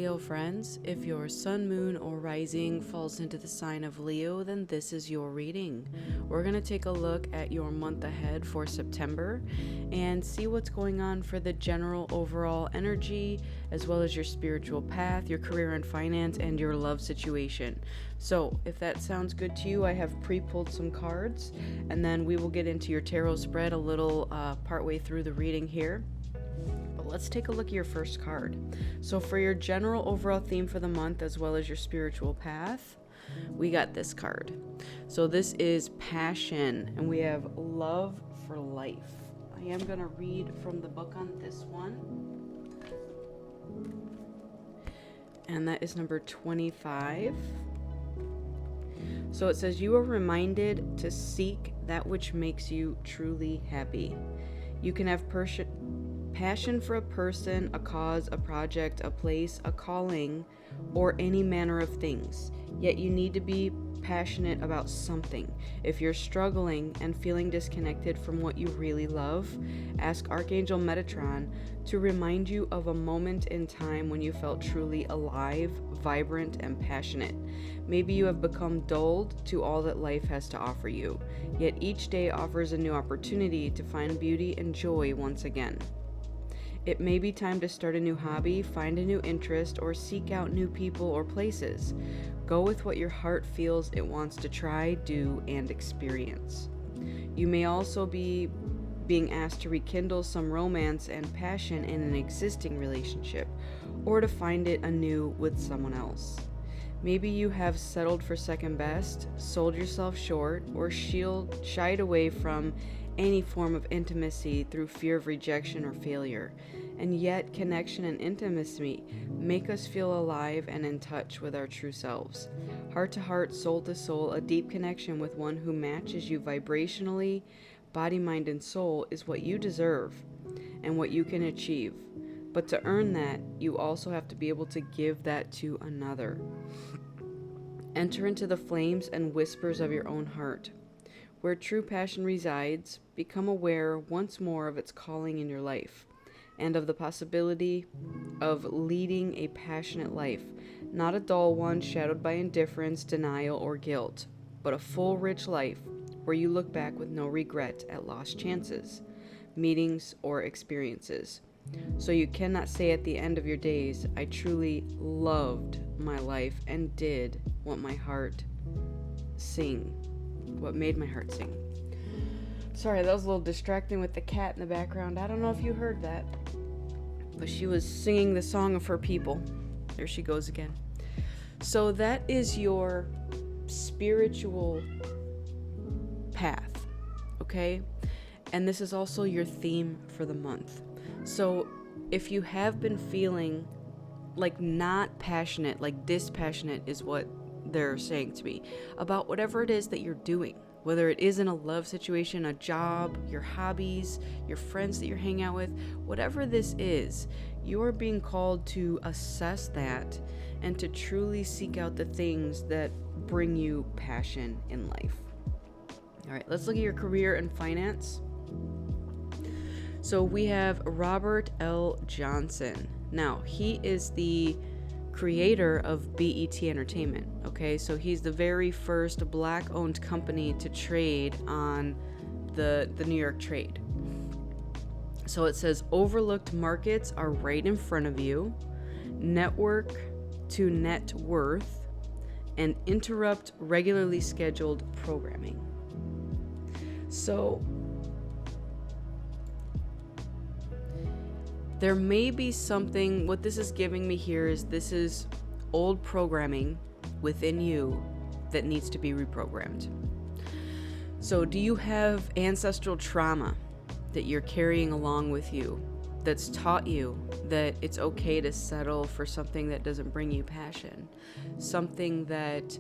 Leo friends. If your sun, moon, or rising falls into the sign of Leo, then this is your reading. We're going to take a look at your month ahead for September and see what's going on for the general overall energy, as well as your spiritual path, your career and finance, and your love situation. So if that sounds good to you, I have pre-pulled some cards, and then we will get into your tarot spread a little partway through the reading here. But let's take a look at your first card. So for your general overall theme for the month, as well as your spiritual path, we got this card. So this is passion, and we have love for life. I am going to read from the book on this one. And that is number 25. So it says, you are reminded to seek that which makes you truly happy. You can have passion for a person, a cause, a project, a place, a calling, or any manner of things. Yet you need to be passionate about something. If you're struggling and feeling disconnected from what you really love, ask Archangel Metatron to remind you of a moment in time when you felt truly alive, vibrant, and passionate. Maybe you have become dulled to all that life has to offer you, yet each day offers a new opportunity to find beauty and joy once again. It may be time to start a new hobby, find a new interest, or seek out new people or places. Go with what your heart feels it wants to try, do, and experience. You may also be being asked to rekindle some romance and passion in an existing relationship, or to find it anew with someone else. Maybe you have settled for second best, sold yourself short, or shied away from any form of intimacy through fear of rejection or failure. And yet, connection and intimacy make us feel alive and in touch with our true selves. Heart to heart, soul to soul, a deep connection with one who matches you vibrationally, body, mind, and soul is what you deserve and what you can achieve. But to earn that, you also have to be able to give that to another. Enter into the flames and whispers of your own heart. Where true passion resides, become aware once more of its calling in your life, and of the possibility of leading a passionate life, not a dull one shadowed by indifference, denial, or guilt, but a full, rich life where you look back with no regret at lost chances, meetings, or experiences. So you cannot say at the end of your days, I truly loved my life and did what my heart what made my heart sing. Sorry, that was a little distracting with the cat in the background. I don't know if you heard that, but she was singing the song of her people. There she goes again. So that is your spiritual path, okay? And this is also your theme for the month. So if you have been feeling like not passionate, like dispassionate is what they're saying to me, about whatever it is that you're doing, whether it is in a love situation, a job, your hobbies, your friends that you're hanging out with, whatever this is, you are being called to assess that and to truly seek out the things that bring you passion in life. All right, let's look at your career and finance. So we have Robert L. Johnson. Now, he is the creator of BET Entertainment, okay? So he's the very first black-owned company to trade on the New York trade. So it says, overlooked markets are right in front of you, network to net worth, and interrupt regularly scheduled programming. So there may be something, what this is giving me here is this is old programming within you that needs to be reprogrammed. So do you have ancestral trauma that you're carrying along with you that's taught you that it's okay to settle for something that doesn't bring you passion? Something that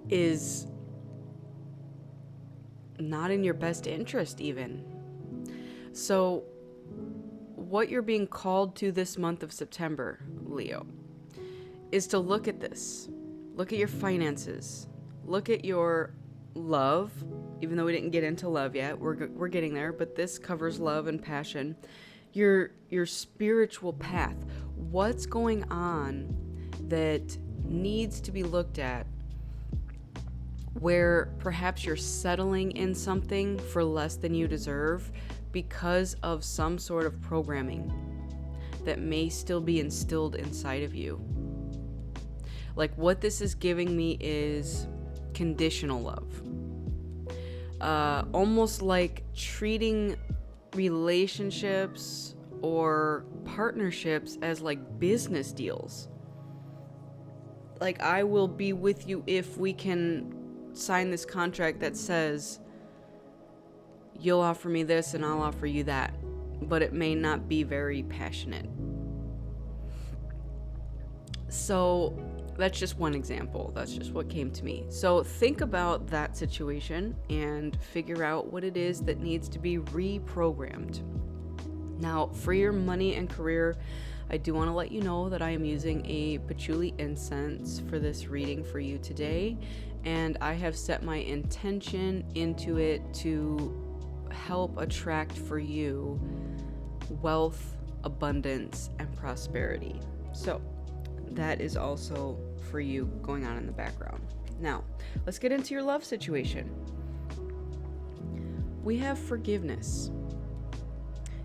is not in your best interest even. So what you're being called to this month of September, Leo, is to look at this. Look at your finances. Look at your love, even though we didn't get into love yet. We're getting there, but this covers love and passion. Your spiritual path. what's going on that needs to be looked at, where perhaps you're settling in something for less than you deserve because of some sort of programming that may still be instilled inside of you. Like, what this is giving me is conditional love. Almost like treating relationships or partnerships as like business deals. Like, I will be with you if we can sign this contract that says you'll offer me this and I'll offer you that, but it may not be very passionate. So that's just one example. That's just what came to me. So think about that situation and figure out what it is that needs to be reprogrammed. Now, for your money and career, I do want to let you know that I am using a patchouli incense for this reading for you today, and I have set my intention into it to help attract for you wealth, abundance, and prosperity. So that is also for you going on in the background. Now, let's get into your love situation. We have forgiveness.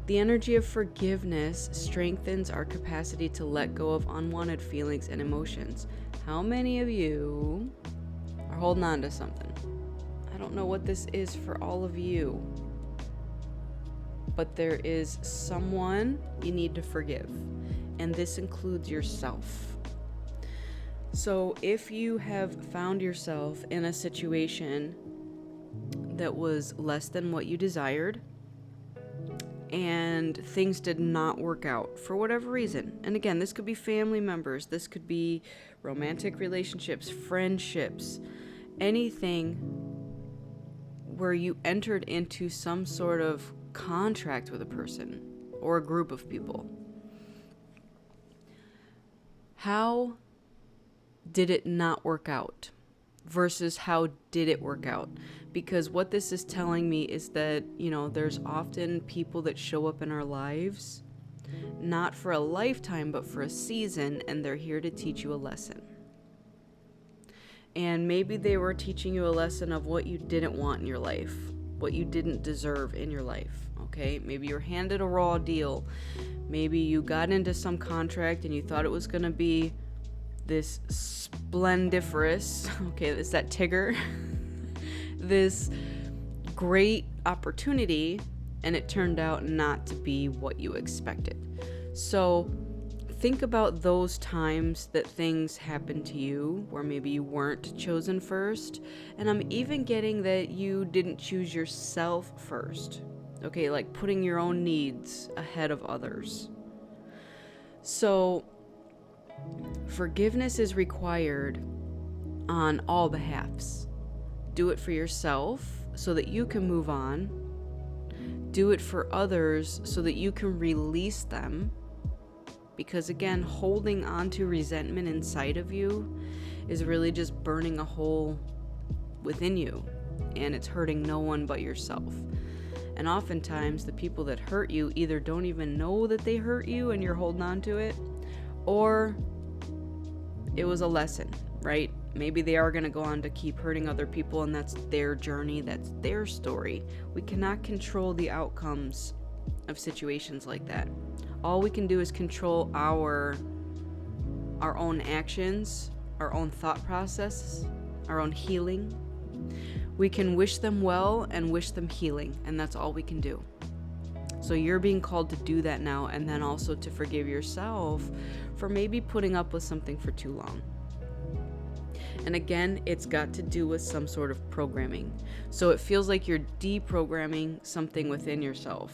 The energy of forgiveness strengthens our capacity to let go of unwanted feelings and emotions. How many of you are holding on to something? I don't know what this is for all of you, but there is someone you need to forgive, and this includes yourself. So if you have found yourself in a situation that was less than what you desired, and things did not work out for whatever reason, and again, this could be family members, this could be romantic relationships, friendships, anything where you entered into some sort of contract with a person or a group of people. How did it not work out versus how did it work out? Because what this is telling me is that, there's often people that show up in our lives, not for a lifetime, but for a season, and they're here to teach you a lesson. And maybe they were teaching you a lesson of what you didn't want in your life, what you didn't deserve in your life, okay? Maybe you're handed a raw deal. Maybe you got into some contract and you thought it was going to be this splendiferous, okay, is that Tigger? This great opportunity, and it turned out not to be what you expected. So think about those times that things happened to you where maybe you weren't chosen first, and I'm even getting that you didn't choose yourself first, okay, like putting your own needs ahead of others. So forgiveness is required on all behalves. Do it for yourself so that you can move on. Do it for others so that you can release them. Because again, holding on to resentment inside of you is really just burning a hole within you, and it's hurting no one but yourself. And oftentimes the people that hurt you either don't even know that they hurt you and you're holding on to it, or it was a lesson, right? Maybe they are going to go on to keep hurting other people, and that's their journey, that's their story. We cannot control the outcomes of situations like that. All we can do is control our own actions, our own thought process, our own healing. We can wish them well and wish them healing, and that's all we can do. So you're being called to do that now, and then also to forgive yourself for maybe putting up with something for too long. And again, it's got to do with some sort of programming. So it feels like you're deprogramming something within yourself.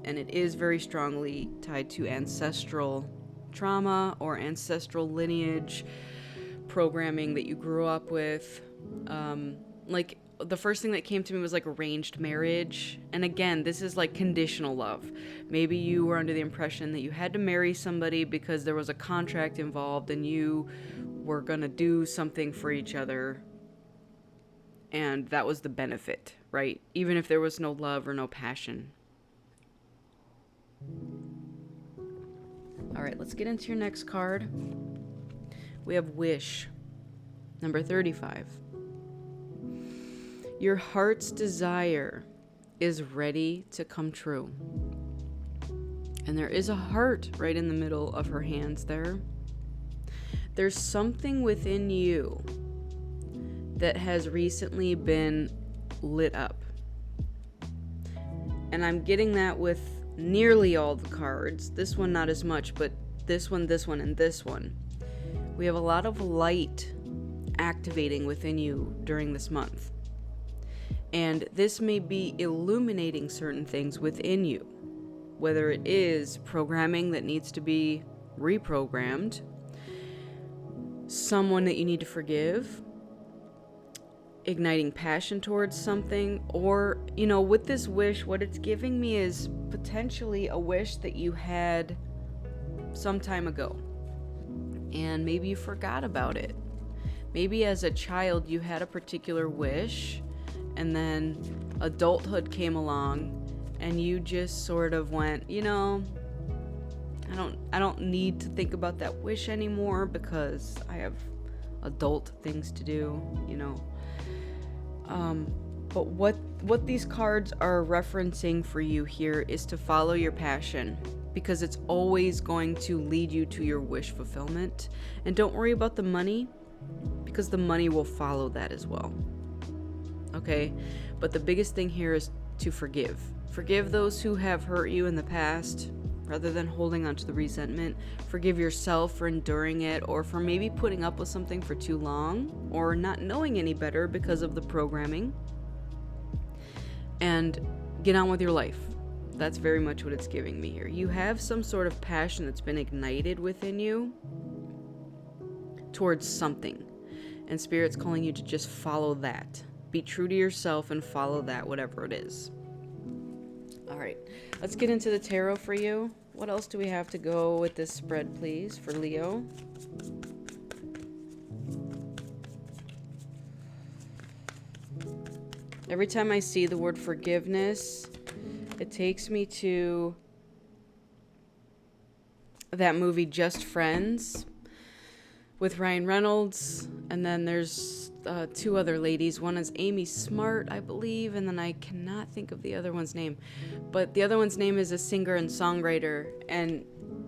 And it is very strongly tied to ancestral trauma or ancestral lineage programming that you grew up with. Like the first thing that came to me was like arranged marriage. And again, this is like conditional love. Maybe you were under the impression that you had to marry somebody because there was a contract involved and you were going to do something for each other. And that was the benefit, right? Even if there was no love or no passion. All right, let's get into your next card. We have Wish, number 35. Your heart's desire is ready to come true. And there is a heart right in the middle of her hands there. There's something within you that has recently been lit up. And I'm getting that with nearly all the cards. This one not as much, but this one, and this one. We have a lot of light activating within you during this month. And this may be illuminating certain things within you, whether it is programming that needs to be reprogrammed, someone that you need to forgive, igniting passion towards something, or, with this wish, what it's giving me is potentially a wish that you had some time ago. And maybe you forgot about it. Maybe as a child you had a particular wish, and then adulthood came along and you just sort of went, I don't need to think about that wish anymore because I have adult things to do, But what these cards are referencing for you here is to follow your passion, because it's always going to lead you to your wish fulfillment. And don't worry about the money, because the money will follow that as well. Okay? But the biggest thing here is to forgive. Forgive those who have hurt you in the past, rather than holding on to the resentment. Forgive yourself for enduring it, or for maybe putting up with something for too long, or not knowing any better because of the programming. And get on with your life. That's very much what it's giving me here. You have some sort of passion that's been ignited within you towards something, and Spirit's calling you to just follow that. Be true to yourself and follow that, whatever it is. All right, let's get into the tarot for you. What else do we have to go with this spread, please, for Leo? Every time I see the word forgiveness, it takes me to that movie Just Friends with Ryan Reynolds, and then there's two other ladies. One is Amy Smart, I believe, and then I cannot think of the other one's name. But the other one's name is a singer and songwriter, and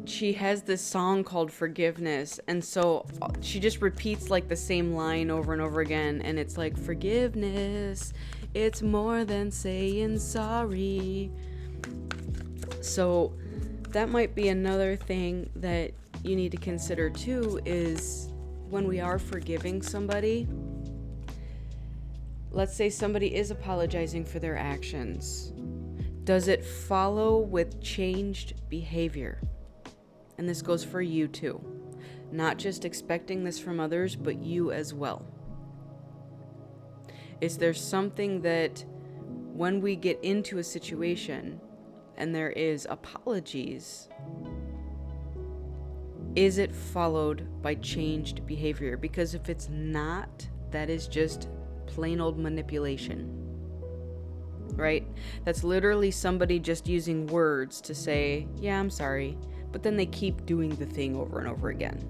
she has this song called Forgiveness, and so she just repeats like the same line over and over again, and it's like, forgiveness, it's more than saying sorry. So that might be another thing that you need to consider too, is when we are forgiving somebody, let's say somebody is apologizing for their actions, does it follow with changed behavior? And this goes for you too. Not just expecting this from others, but you as well. Is there something that when we get into a situation and there is apologies, is it followed by changed behavior? Because if it's not, that is just plain old manipulation, right? That's literally somebody just using words to say, yeah, I'm sorry, but then they keep doing the thing over and over again.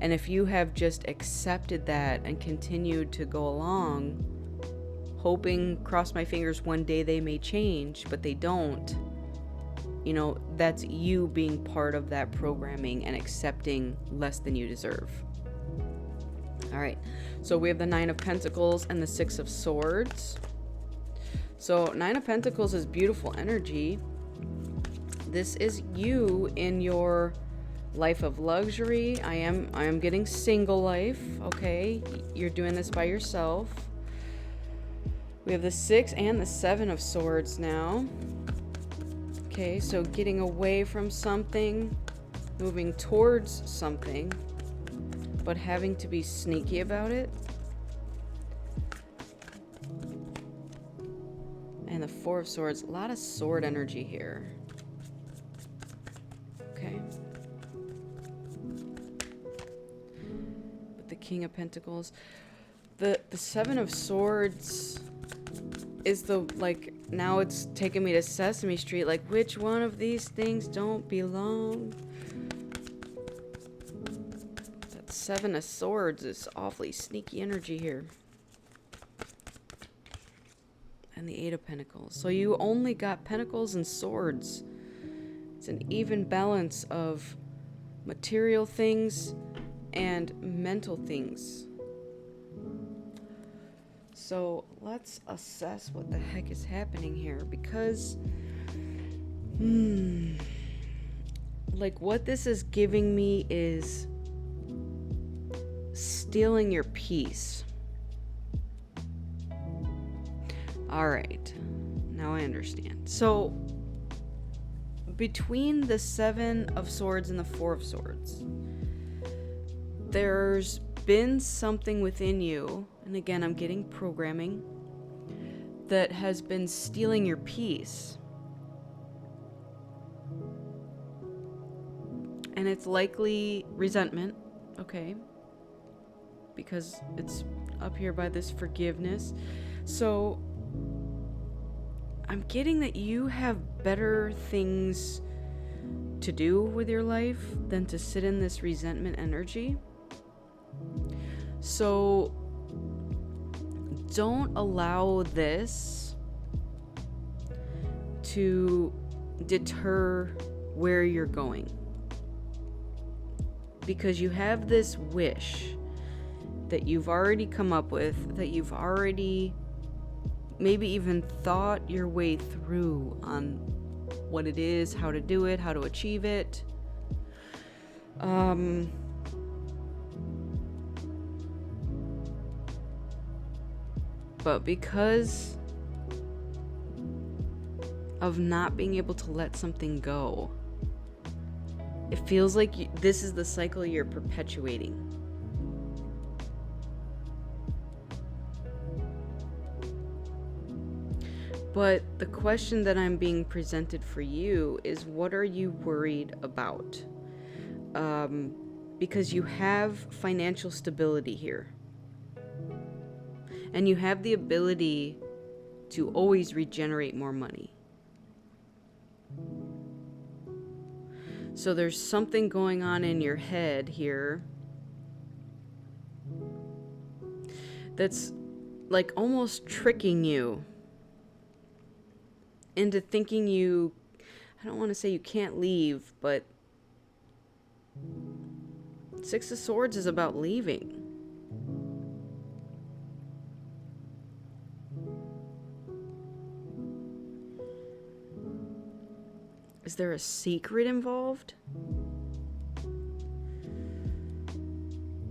And if you have just accepted that and continued to go along, hoping, cross my fingers, one day they may change, but they don't, that's you being part of that programming and accepting less than you deserve. All right, so we have the Nine of Pentacles and the Six of Swords. So Nine of Pentacles is beautiful energy. This is you in your life of luxury. I am getting single life, okay? You're doing this by yourself. We have the Six and the Seven of Swords now. Okay, so getting away from something, moving towards something, but having to be sneaky about it. And the Four of Swords, a lot of sword energy here. Okay. With the King of Pentacles. The Seven of Swords is now it's taking me to Sesame Street, like, which one of these things don't belong? Seven of Swords is awfully sneaky energy here. And the Eight of Pentacles. So you only got Pentacles and Swords. It's an even balance of material things and mental things. So let's assess what the heck is happening here, because like what this is giving me is stealing your peace. All right, now I understand. So between the Seven of Swords and the Four of Swords, there's been something within you, and again, I'm getting programming, that has been stealing your peace. And it's likely resentment, okay? Because it's up here by this forgiveness. So I'm getting that you have better things to do with your life than to sit in this resentment energy. So don't allow this to deter where you're going. Because you have this wish that you've already come up with, that you've already maybe even thought your way through on what it is, how to do it, how to achieve it. But because of not being able to let something go, it feels like this is the cycle you're perpetuating. But the question that I'm being presented for you is, what are you worried about? Because you have financial stability here. And you have the ability to always regenerate more money. So there's something going on in your head here that's like almost tricking you into thinking I don't want to say you can't leave, but Six of Swords is about leaving. Is there a secret involved?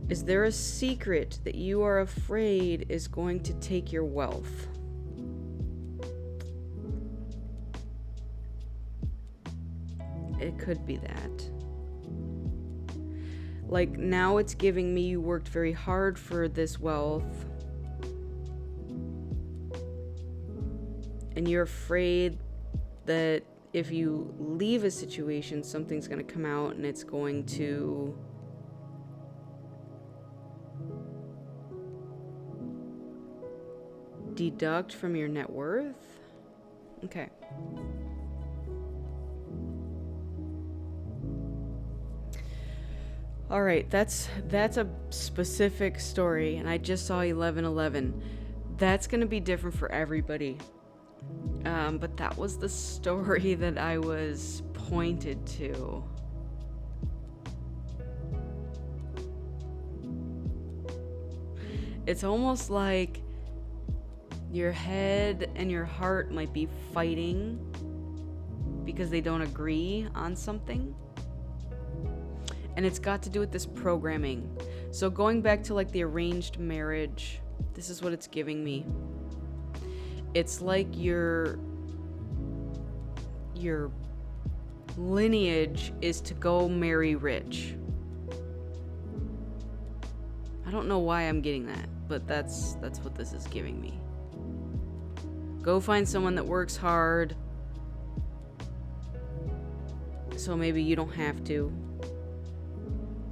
Is there a secret that you are afraid is going to take your wealth? It could be that. Like now it's giving me you worked very hard for this wealth. And you're afraid that if you leave a situation, something's going to come out and it's going to deduct from your net worth? Okay. All right, that's a specific story, and I just saw 1111. That's going to be different for everybody. But that was the story that I was pointed to. It's almost like your head and your heart might be fighting because they don't agree on something. And it's got to do with this programming. So going back to like the arranged marriage, this is what it's giving me. It's like your lineage is to go marry rich. I don't know why I'm getting that, but that's what this is giving me. Go find someone that works hard, so maybe you don't have to,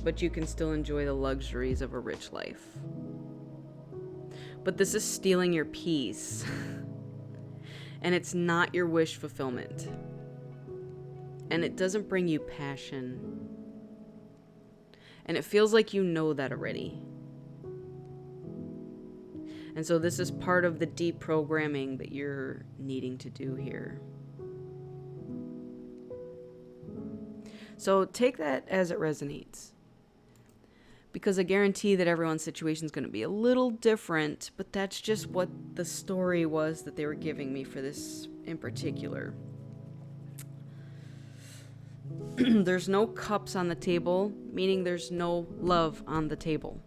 but you can still enjoy the luxuries of a rich life. But this is stealing your peace. And it's not your wish fulfillment. And it doesn't bring you passion. And it feels like you know that already. And so this is part of the deprogramming that you're needing to do here. So take that as it resonates. Because I guarantee that everyone's situation is going to be a little different, but that's just what the story was that they were giving me for this in particular. There's no cups on the table, meaning there's no love on the table.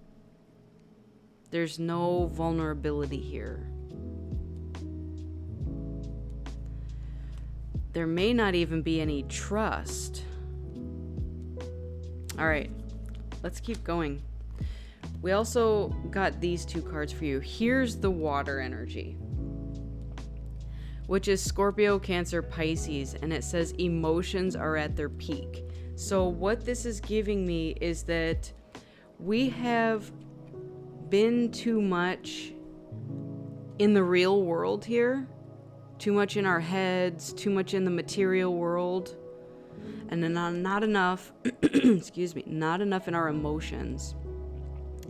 There's no vulnerability here. There may not even be any trust. All right, let's keep going. We also got these two cards for you. Here's the water energy, which is Scorpio, Cancer, Pisces, and it says emotions are at their peak. So what this is giving me is that we have been too much in the real world here, too much in our heads, too much in the material world, and then not enough, excuse me, not enough in our emotions.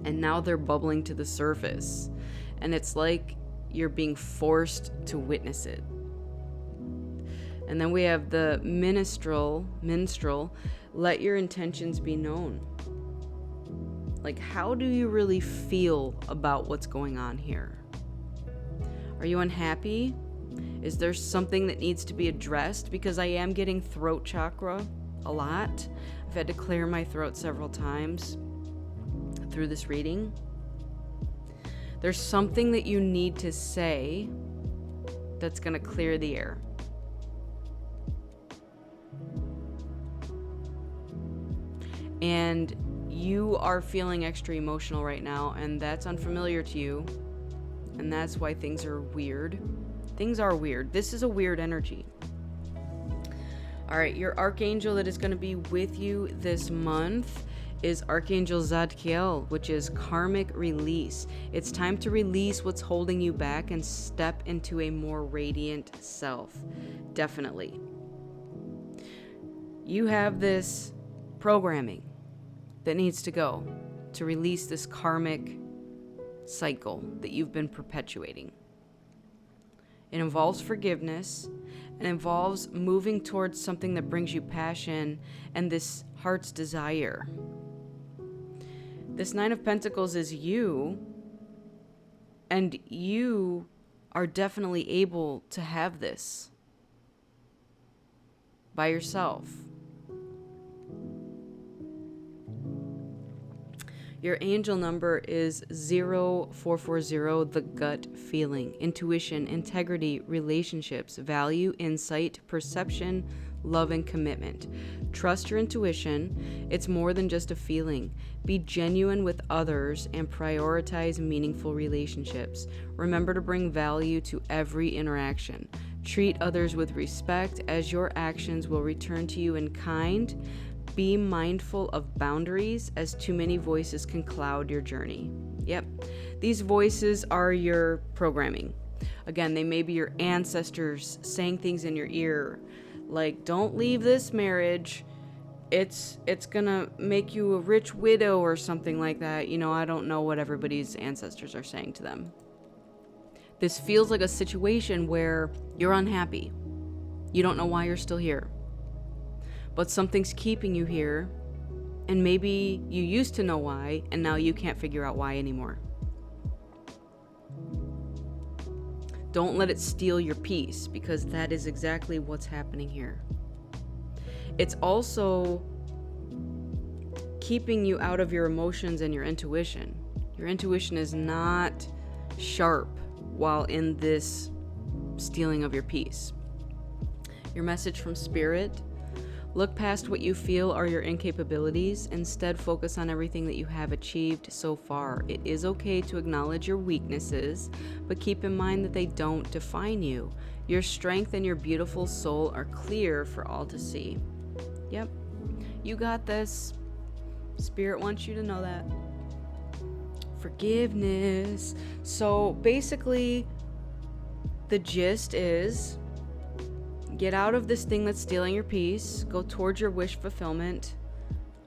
And now they're bubbling to the surface, and it's like you're being forced to witness it. And then we have the minstrel, let your intentions be known. Like, how do you really feel about what's going on here? Are you unhappy? Is there something that needs to be addressed? Because I am getting throat chakra a lot. I've had to clear my throat several times through this reading. There's something that you need to say that's going to clear the air. And you are feeling extra emotional right now, and that's unfamiliar to you. And that's why things are weird. Things are weird. This is a weird energy. All right, your archangel that is going to be with you this month is Archangel Zadkiel, which is karmic release. It's time to release what's holding you back and step into a more radiant self. Definitely. You have this programming that needs to go to release this karmic cycle that you've been perpetuating. It involves forgiveness and involves moving towards something that brings you passion and this heart's desire. This Nine of Pentacles is you, and you are definitely able to have this by yourself. Your angel number is 0440, the gut feeling, intuition, integrity, relationships, value, insight, perception, love, and commitment. Trust your intuition. It's more than just a feeling. Be genuine with others and prioritize meaningful relationships. Remember to bring value to every interaction. Treat others with respect, as your actions will return to you in kind. Be mindful of boundaries, as too many voices can cloud your journey. Yep, these voices are your programming. Again, they may be your ancestors saying things in your ear, like, don't leave this marriage. It's gonna make you a rich widow or something like that. You know, I don't know what everybody's ancestors are saying to them. This feels like a situation where you're unhappy. You don't know why you're still here. But something's keeping you here, and maybe you used to know why, and now you can't figure out why anymore. Don't let it steal your peace, because that is exactly what's happening here. It's also keeping you out of your emotions and your intuition. Your intuition is not sharp while in this stealing of your peace. Your message from Spirit: look past what you feel are your incapabilities. Instead, focus on everything that you have achieved so far. It is okay to acknowledge your weaknesses, but keep in mind that they don't define you. Your strength and your beautiful soul are clear for all to see. Yep, you got this. Spirit wants you to know that. Forgiveness. So basically, the gist is, get out of this thing that's stealing your peace. Go towards your wish fulfillment.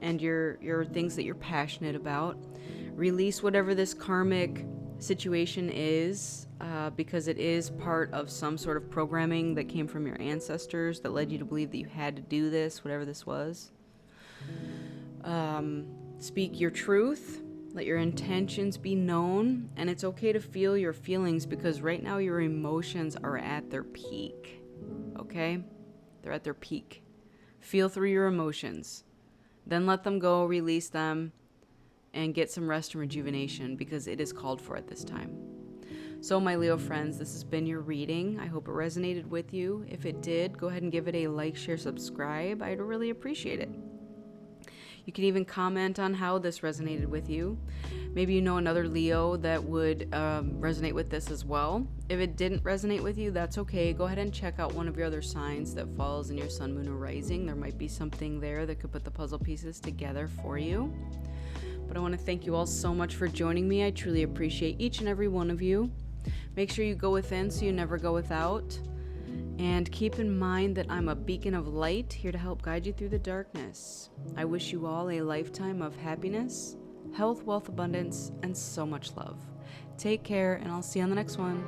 and your things that you're passionate about. Release whatever this karmic situation is, because it is part of some sort of programming that came from your ancestors that led you to believe that you had to do this, whatever this was. Speak your truth. Let your intentions be known, and it's okay to feel your feelings, because right now your emotions are at their peak. Okay? They're at their peak. Feel through your emotions. Then let them go, release them, and get some rest and rejuvenation, because it is called for at this time. So, my Leo friends, this has been your reading. I hope it resonated with you. If it did, go ahead and give it a like, share, subscribe. I'd really appreciate it. You can even comment on how this resonated with you. Maybe you know another Leo that would resonate with this as well. If it didn't resonate with you, that's okay. Go ahead and check out one of your other signs that falls in your sun, moon, or rising. There might be something there that could put the puzzle pieces together for you. But I want to thank you all so much for joining me. I truly appreciate each and every one of you. Make sure you go within so you never go without. And keep in mind that I'm a beacon of light here to help guide you through the darkness. I wish you all a lifetime of happiness, health, wealth, abundance, and so much love. Take care, and I'll see you on the next one.